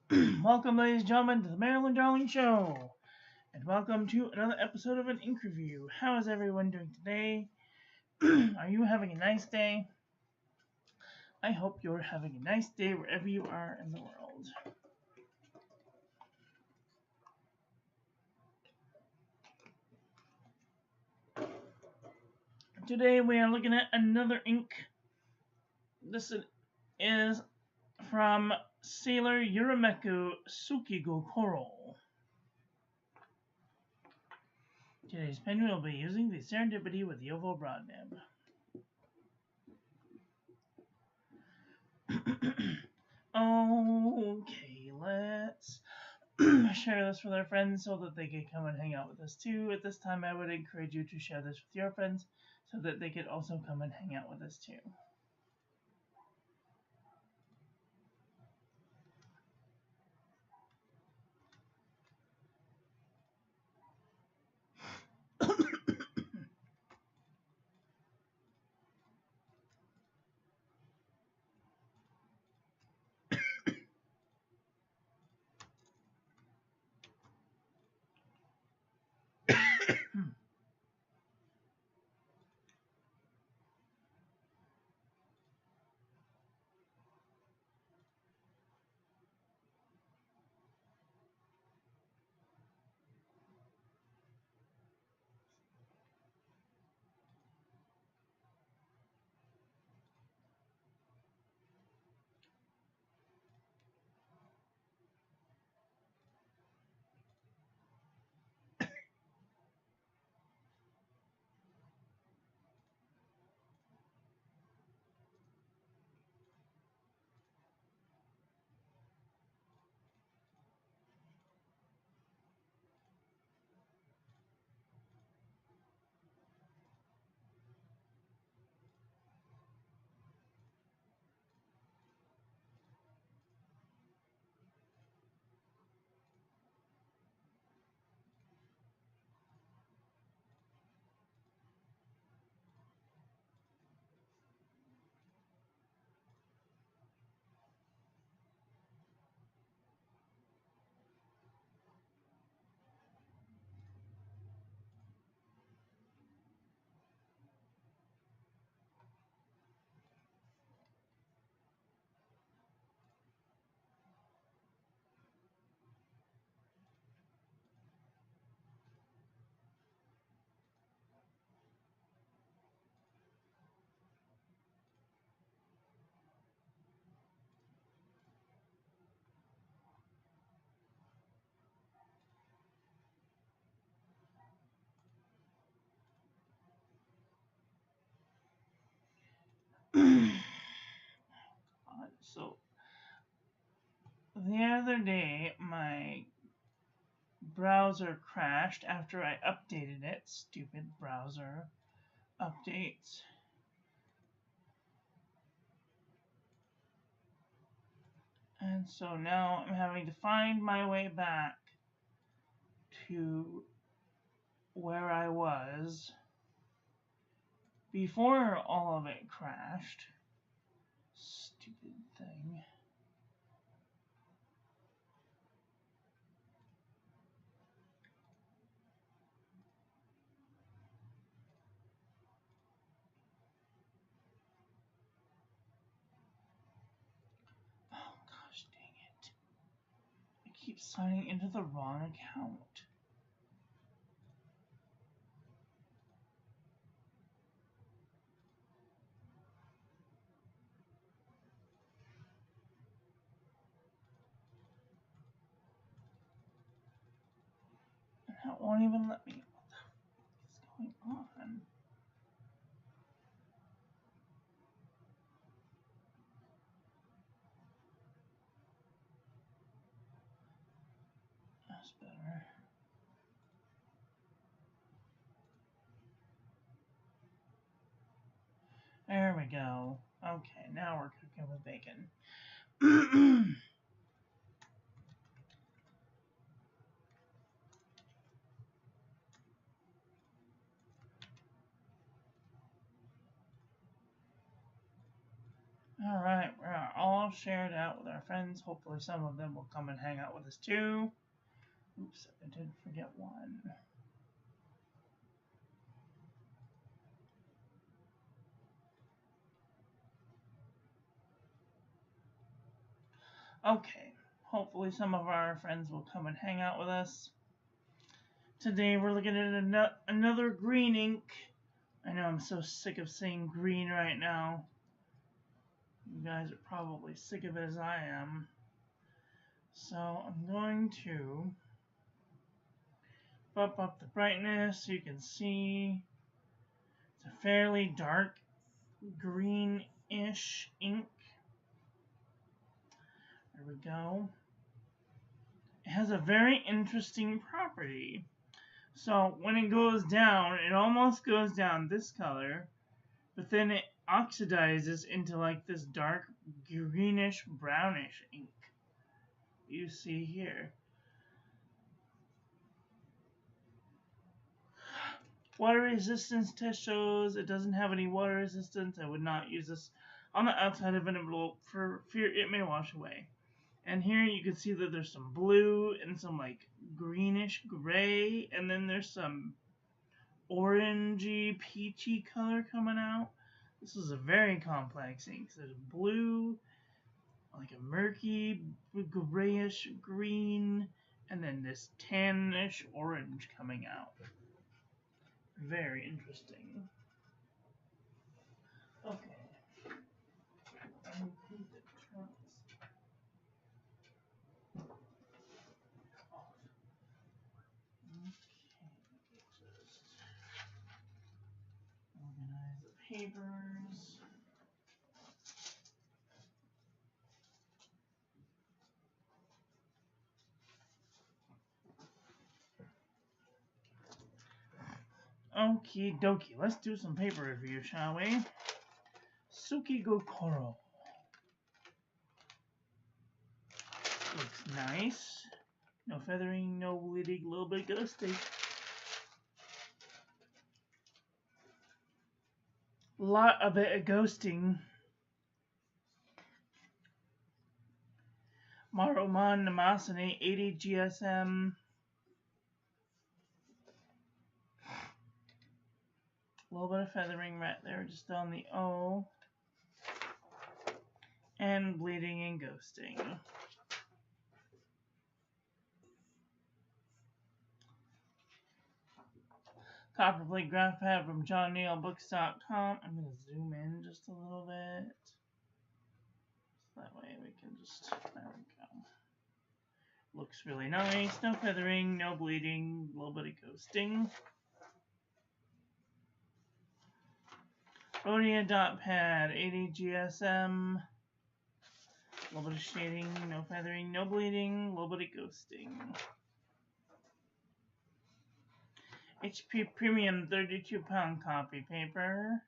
Welcome, ladies and gentlemen, to the Marilyn Darling Show, and welcome to another episode of an Ink Review. How is everyone doing today? Are you having a nice day? I hope you're having a nice day wherever you are in the world. Today we are looking at another ink. This is from Sailor Yurameku Suki Gokoro. Today's pen will be using the Serendipity with the oval broad nib. Okay, let's share this with our friends so that they can come and hang out with us too. At this time, I would encourage you to share this with your friends so that they could also come and hang out with us too. So, the other day, my browser crashed after I updated it. Stupid browser updates. And so now I'm having to find my way back to where I was before all of it crashed. Stupid thing. Oh gosh dang it. I keep signing into the wrong account. And it won't even let me. What the heck is going on? That's better. There we go. Okay, now we're cooking with bacon. Alright, we're all I'll share it out with our friends. Hopefully some of them will come and hang out with us too. Oops, I did forget one. Okay, hopefully some of our friends will come and hang out with us. Today we're looking at another green ink. I know I'm so sick of saying green right now. You guys are probably sick of it as I am. So I'm going to bump up the brightness so you can see. It's a fairly dark greenish ink. There we go. It has a very interesting property. So when it goes down, it almost goes down this color, but then it oxidizes into like this dark greenish brownish ink you see here. Water resistance test shows it doesn't have any water resistance. I would not use this on the outside of an envelope for fear it may wash away. And here you can see that there's some blue and some like greenish gray, and then there's some orangey peachy color coming out. This is a very complex ink. There's blue, like a murky grayish green, and then this tannish orange coming out. Very interesting. Okay. Organize the papers. Okie dokie, let's do some paper review, shall we? Suki Gokoro. Looks nice. No feathering, no bleeding, a little bit ghosty. Lot of bit of ghosting. Maruman Namasane 80 GSM. A little bit of feathering right there, just on the O. And bleeding and ghosting. Copperplate graph pad from JohnNeilBooks.com. I'm going to zoom in just a little bit. So that way we can just, there we go. Looks really nice. No feathering, no bleeding, a little bit of ghosting. Rhodia dot pad, 80 GSM. A little bit of shading, no feathering, no bleeding, a little bit of ghosting. HP Premium 32-pound copy paper.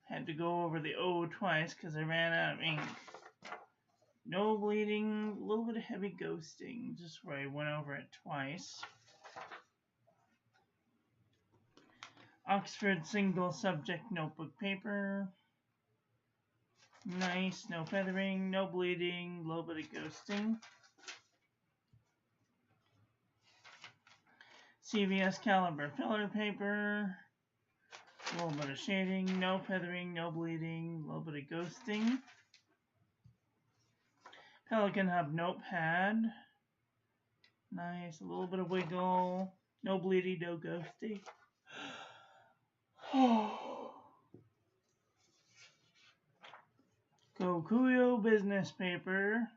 Had to go over the O twice because I ran out of ink. No bleeding, a little bit of heavy ghosting, just where I went over it twice. Oxford single subject notebook paper. Nice, no feathering, no bleeding, a little bit of ghosting. CVS caliber filler paper. A little bit of shading, no feathering, no bleeding, a little bit of ghosting. Pelican Hub notepad. Nice, a little bit of wiggle, no bleeding, no ghosting. Gokoro business paper.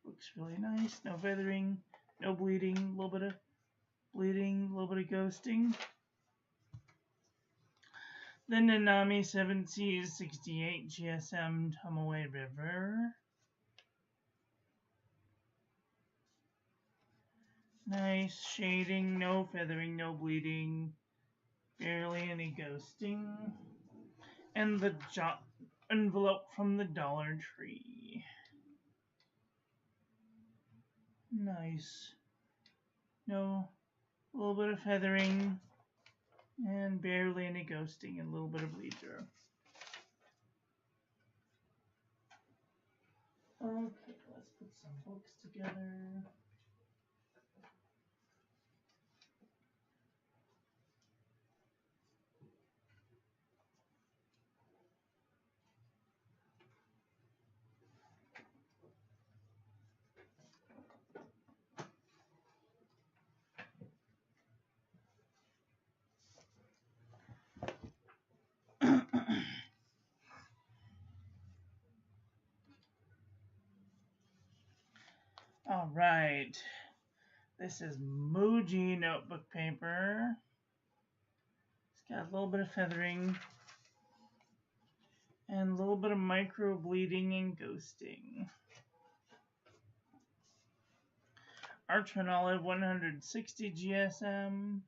Looks really nice. No feathering, no bleeding, a little bit of bleeding, a little bit of ghosting. The Nanami 7 Seas 68 GSM Tomoe River. Nice shading, no feathering, no bleeding, barely any ghosting. And the envelope from the Dollar Tree. Nice. No, a little bit of feathering, and barely any ghosting, and a little bit of bleeder. Okay, let's put some books together. All right. This is Muji notebook paper. It's got a little bit of feathering and a little bit of micro bleeding and ghosting. Archman Olive 160 GSM.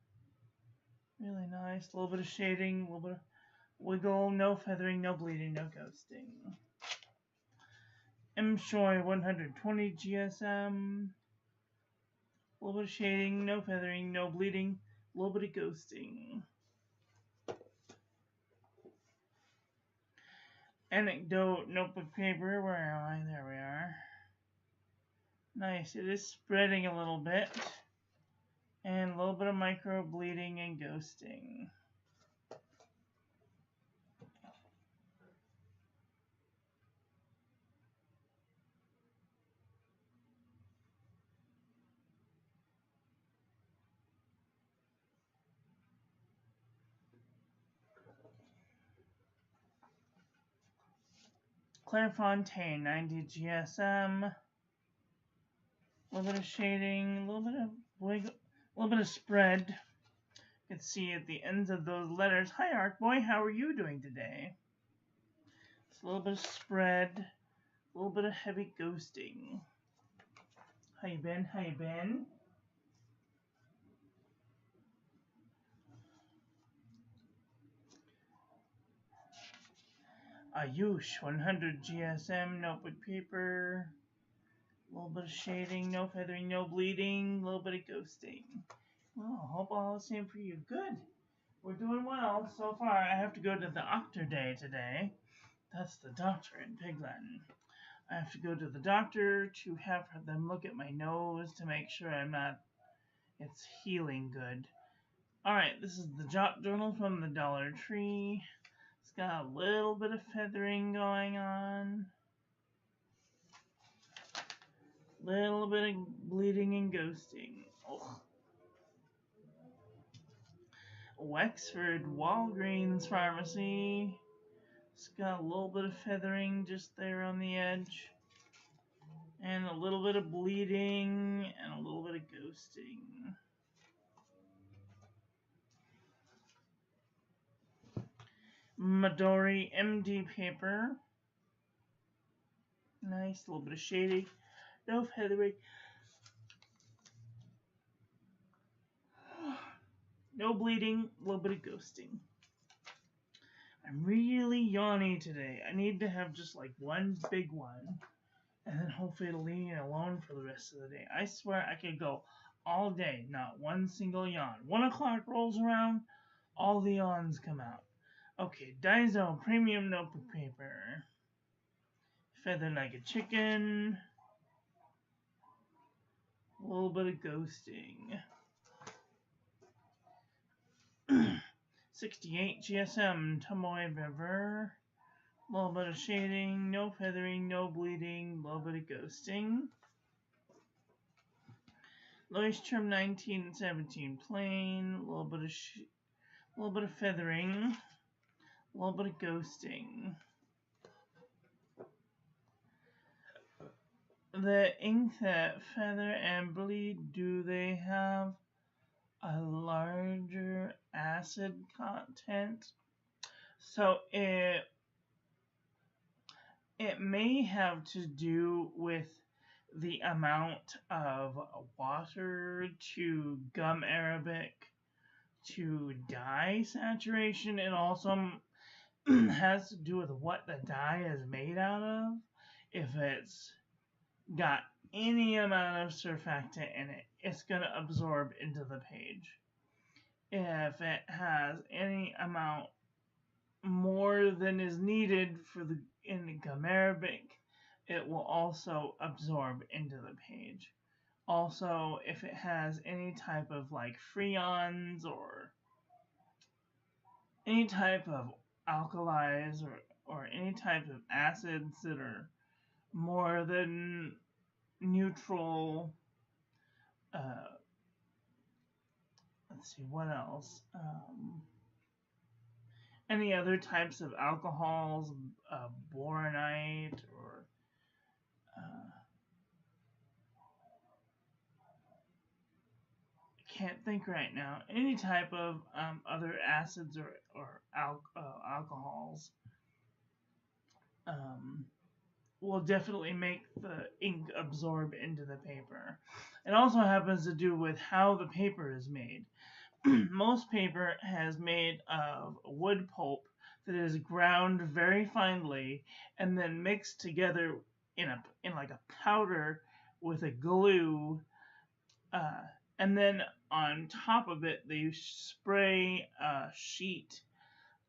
Really nice. A little bit of shading, a little bit of wiggle, no feathering, no bleeding, no ghosting. M. Shoy 120 GSM. A little bit of shading, no feathering, no bleeding, a little bit of ghosting. Anecdote notebook paper, where am I? There we are. Nice, it is spreading a little bit. And a little bit of micro bleeding and ghosting. Clairefontaine 90 GSM. A little bit of shading, a little bit of wiggle, a little bit of spread. You can see at the ends of those letters. Hi, Artboy, how are you doing today? It's a little bit of spread, a little bit of heavy ghosting. How you been? How you been? Ayush 100 GSM notebook paper. A little bit of shading, no feathering, no bleeding, a little bit of ghosting. Well, I hope all the same for you. Good. We're doing well so far. I have to go to the doctor day today. That's the doctor in Pigland. I have to go to the doctor to have them look at my nose to make sure it's healing good. Alright, this is the journal from the Dollar Tree. It's got a little bit of feathering going on. Little bit of bleeding and ghosting. Oh. Wexford Walgreens Pharmacy. It's got a little bit of feathering just there on the edge. And a little bit of bleeding and a little bit of ghosting. Midori MD paper. Nice, a little bit of shading. No feathering. No bleeding, a little bit of ghosting. I'm really yawny today. I need to have just like one big one. And then hopefully it'll leave me alone for the rest of the day. I swear I could go all day, not one single yawn. 1 o'clock rolls around, all the yawns come out. Okay, Daiso Premium Notebook Paper. Feathered like a chicken. A little bit of ghosting. 68 GSM Tomoe River. A little bit of shading, no feathering, no bleeding, a little bit of ghosting. Leuchtturm 1917 plain, a little bit of feathering, a little bit of ghosting. The ink that feather and bleed, do they have a larger acid content? So it may have to do with the amount of water to gum arabic to dye saturation. It also has to do with what the dye is made out of. If it's got any amount of surfactant in it, it's going to absorb into the page. If it has any amount more than is needed in the gum arabic, it will also absorb into the page. Also, if it has any type of like freons or any type of alkalis or any type of acids that are more than neutral, uh, let's see, what else? Any other types of alcohols, boronite, or uh, I can't think right now. Any type of other acids or alcohols um, will definitely make the ink absorb into the paper. It also happens to do with how the paper is made. Most paper is made of wood pulp that is ground very finely and then mixed together in like a powder with a glue, uh, and then on top of it they spray a sheet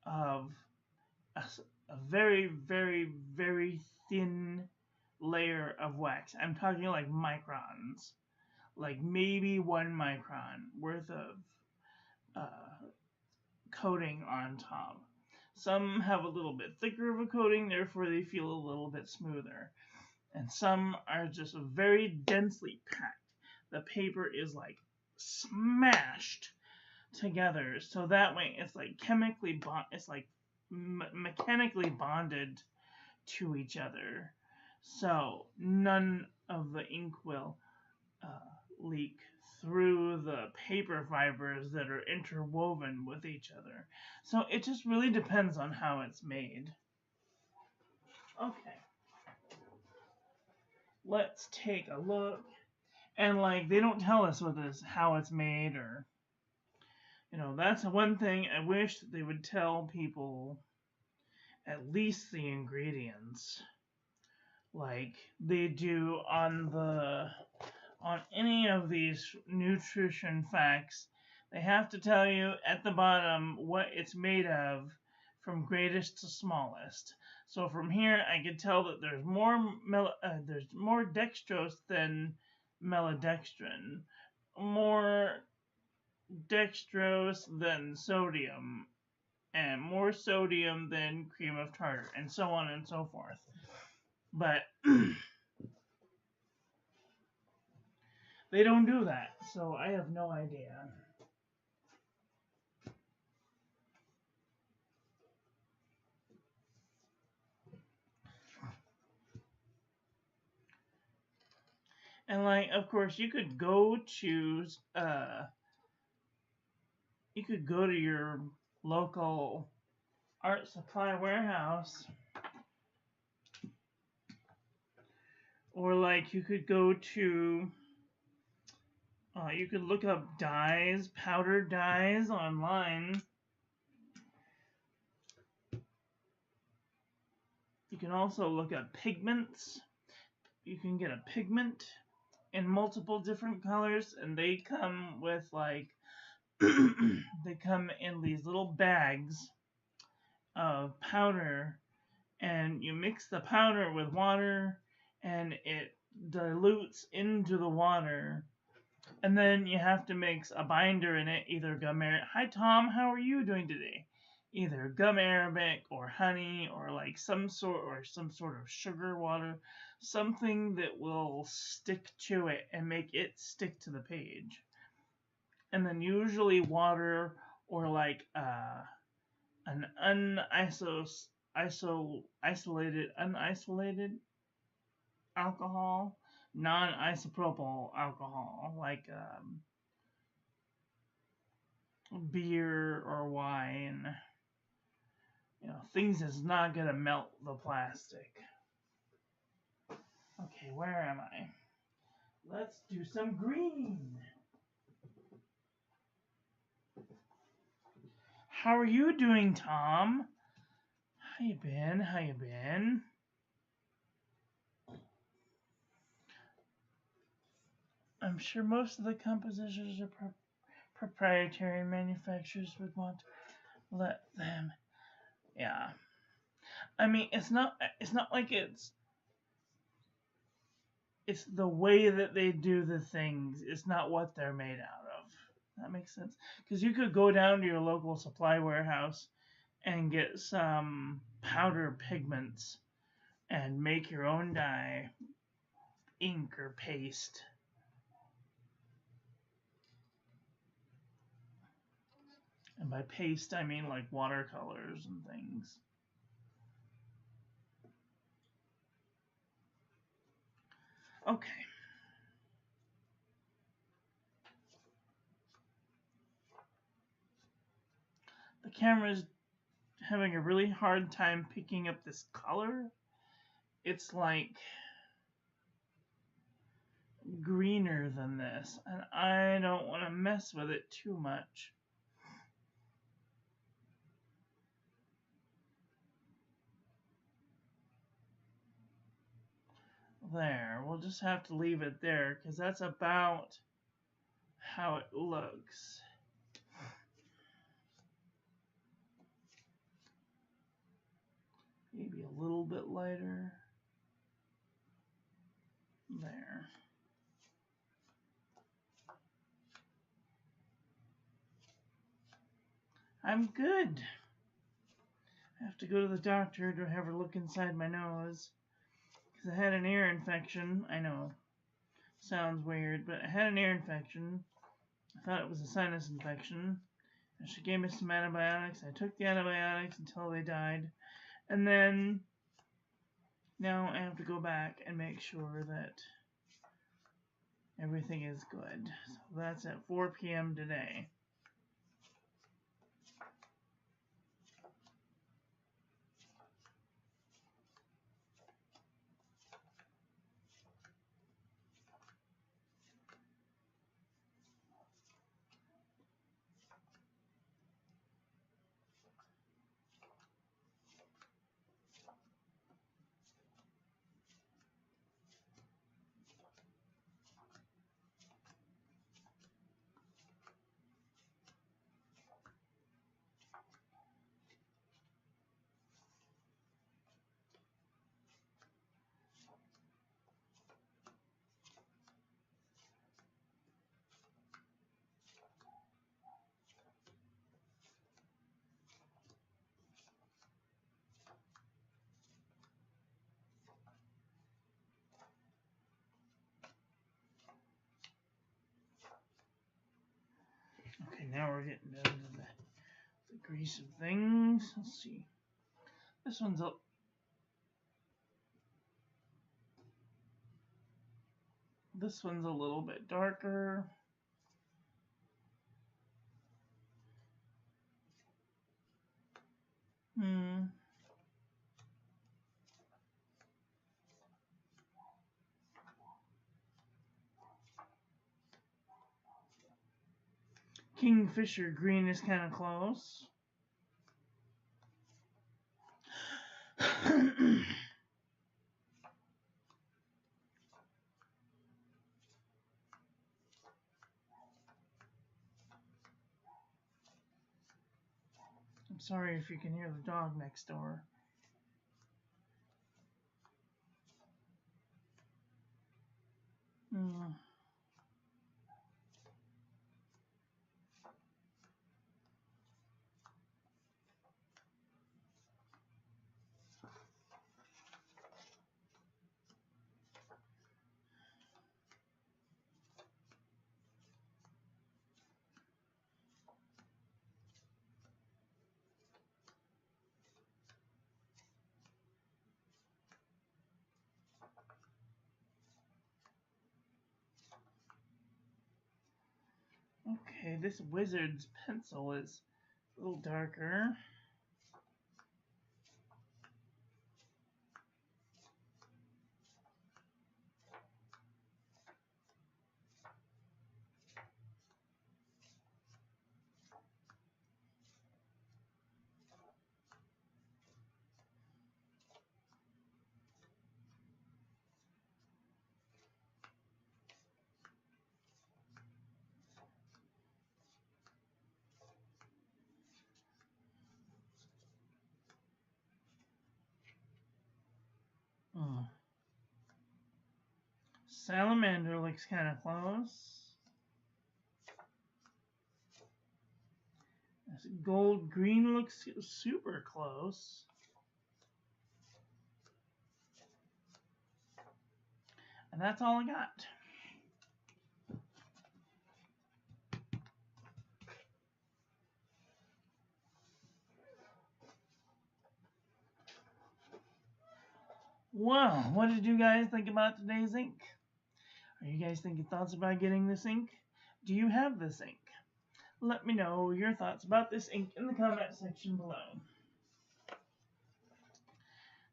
of a very very thin layer of wax. I'm talking like microns, like maybe 1 micron worth of uh, coating on top. Some have a little bit thicker of a coating, therefore they feel a little bit smoother. And some are just very densely packed. The paper is like smashed together, so that way it's like it's like mechanically bonded to each other. So none of the ink will uh, leak through the paper fibers that are interwoven with each other. So it just really depends on how it's made. Okay, let's take a look. And like they don't tell us what is how it's made, or that's one thing I wish they would tell people, at least the ingredients, like they do on any of these nutrition facts. They have to tell you at the bottom what it's made of from greatest to smallest. So from here, I could tell that there's more dextrose than maltodextrin, more dextrose than sodium, and more sodium than cream of tartar, and so on and so forth. But they don't do that, so I have no idea. And like, of course, you could go to your local art supply warehouse, or like you could look up dyes, powder dyes online. You can also look up pigments. You can get a pigment in multiple different colors, and they come with like they come in these little bags of powder, and you mix the powder with water and it dilutes into the water, and then you have to mix a binder in it, either gum arabic. Hi Tom, how are you doing today? Either gum arabic or honey, or like some sort of sugar water, something that will stick to it and make it stick to the page. And then usually water, or like an unisolated alcohol, non-isopropyl alcohol, like beer or wine. Things that's not gonna melt the plastic. Okay, where am I? Let's do some green. How are you doing, Tom? How you been? How you been? I'm sure most of the compositions are proprietary. Manufacturers would want to let them. Yeah. I mean, it's not like it's it's the way that they do the things. It's not what they're made out of. That makes sense. Because you could go down to your local supply warehouse and get some powder pigments and make your own dye, ink or paste. And by paste, I mean like watercolors and things. Okay. The camera's having a really hard time picking up this color. It's like greener than this, and I don't want to mess with it too much. There, we'll just have to leave it there because that's about how it looks. Maybe a little bit lighter. There. I'm good. I have to go to the doctor to have her look inside my nose because I had an ear infection. I know, sounds weird, but I had an ear infection. I thought it was a sinus infection. And she gave me some antibiotics. I took the antibiotics until they died. And then now I have to go back and make sure that everything is good. So that's at 4 p.m. today. Okay, now we're getting down to the grease of things. Let's see. This one's a little bit darker. Kingfisher green is kind of close. I'm sorry if you can hear the dog next door. Okay, this wizard's pencil is a little darker. Salamander looks kind of close. This gold green looks super close. And that's all I got. Well, what did you guys think about today's ink? Are you guys thinking thoughts about getting this ink? Do you have this ink? Let me know your thoughts about this ink in the comment section below.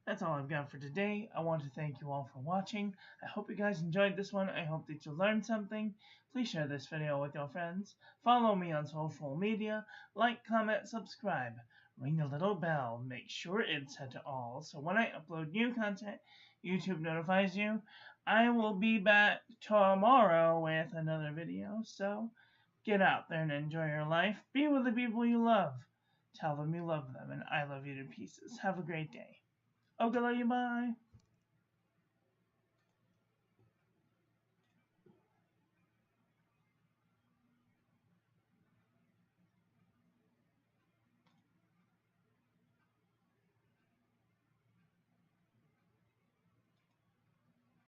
That's all I've got for today. I want to thank you all for watching. I hope you guys enjoyed this one. I hope that you learned something. Please share this video with your friends. Follow me on social media. Like, comment, subscribe. Ring the little bell. Make sure it's set to all, so when I upload new content, YouTube notifies you. I will be back tomorrow with another video, so get out there and enjoy your life. Be with the people you love. Tell them you love them, and I love you to pieces. Have a great day. Okay, love you, bye.